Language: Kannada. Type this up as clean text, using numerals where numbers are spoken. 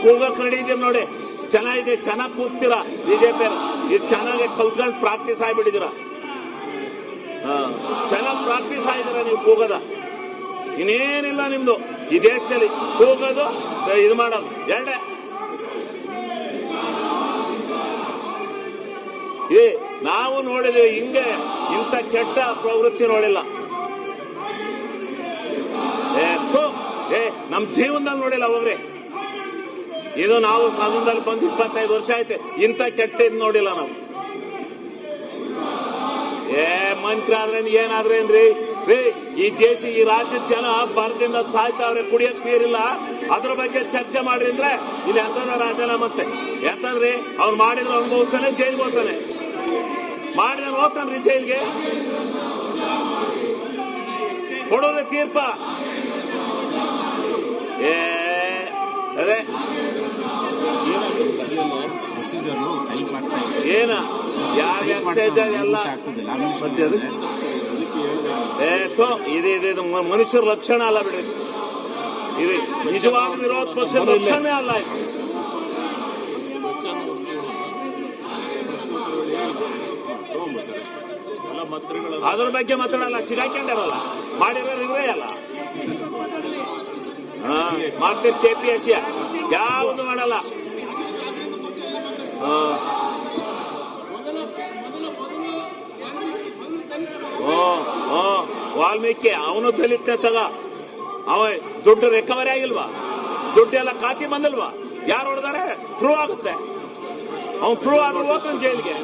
ಕೂಗಕ್ ರೆಡಿ ಇದೀವಿ ನೋಡಿ. ಚೆನ್ನಾಗಿದೆ, ಚೆನ್ನಾಗಿ ಕೂಗ್ತೀರಾ ಬಿಜೆಪಿ. ಇದು ಚೆನ್ನಾಗಿ ಕಲ್ತ್ಕೊಂಡು ಪ್ರಾಕ್ಟೀಸ್ ಆಗಿಬಿಟ್ಟಿದ್ದೀರ. ಚೆನ್ನಾಗಿ ಪ್ರಾಕ್ಟೀಸ್ ಆಗಿದ್ದೀರ ನೀವು ಕೂಗದ. ಇನ್ನೇನಿಲ್ಲ ನಿಮ್ದು ಈ ದೇಶದಲ್ಲಿ ಕೂಗೋದು, ಇದು ಮಾಡೋದು ಎರಡೇ. ನಾವು ನೋಡಿದ್ವಿ ಹಿಂಗೆ, ಇಂಥ ಕೆಟ್ಟ ಪ್ರವೃತ್ತಿ ನೋಡಿಲ್ಲ. ನಮ್ ಜೀವನದಲ್ಲಿ ನೋಡಿಲ್ಲ ಹೋಗ್ರಿ. ಇದು ನಾವು ಸದನದಲ್ಲಿ ಬಂದು 25 ವರ್ಷ ಆಯ್ತು, ಇಂಥ ಕೆಟ್ಟ ಇದು ನೋಡಿಲ್ಲ ನಾವು. ಮಂತ್ರಿ ಆದ್ರೇನ್ ಏನಾದ್ರೇನ್ರಿ ರೀ, ಈ ದೇಶ ಈ ರಾಜ್ಯದ ಜನ ಬರದಿಂದ ಸಾಯ್ತಾವ್ರೆ, ಕುಡಿಯಕ್ ನೀರಿಲ್ಲ. ಅದ್ರ ಬಗ್ಗೆ ಚರ್ಚೆ ಮಾಡ್ರಿ ಅಂದ್ರೆ ಇಲ್ಲಿ ಎಂತದ ರಾಜೀನಾಮೆ ಮತ್ತೆ ಎಂತದ್ರಿ? ಅವ್ರು ಮಾಡಿದ್ರೆ ಅನುಭವಿಸ್ತಾನೆ, ಜೈಲ್ಗೆ ಹೋಗ್ತಾನೆ. ಮಾಡಿದ್ರೆ ಹೋಗ್ತಾನ್ರಿ ಜೈಲ್ಗೆ. ಕೊಡೋದೇ ತೀರ್ಪ. ಅದೇ ಏನ ಯಾವ ಎಕ್ಸೈಜ್ ಎಲ್ಲ ಇದು ಮನುಷ್ಯರ ಲಕ್ಷಣ ಅಲ್ಲ ಬಿಡ್ರಿ. ಇದು ನಿಜವಾದ ವಿರೋಧ ಪಕ್ಷದ ಲಕ್ಷಣವೇ ಅಲ್ಲ. ಅದ್ರ ಬಗ್ಗೆ ಮಾತಾಡಲ್ಲ, ಸಿಗಾಕೊಂಡಾರಲ್ಲ, ಮಾಡಿರೋರು ಇವರೇ ಅಲ್ಲ. ಮಾಡ್ತೀರಿ KPSC ಯಾವುದು ಮಾಡಲ್ಲ. ವಾಲ್ಮೀಕಿ ಅವನು ದಲಿತ ತಗ, ಅವ ದುಡ್ಡು ರಿಕವರಿ ಆಗಿಲ್ವಾ? ದುಡ್ಡೆಲ್ಲ ಖಾತೆ ಬಂದಿಲ್ವಾ? ಯಾರು ಹೊಡೆದಾರೆ? ಪ್ರೂವ್ ಆಗುತ್ತೆ. ಅವ್ನು ಪ್ರೂವ್ ಆದ್ರೂ ಹೋಗ್ತಾನೆ ಜೈಲಿಗೆ.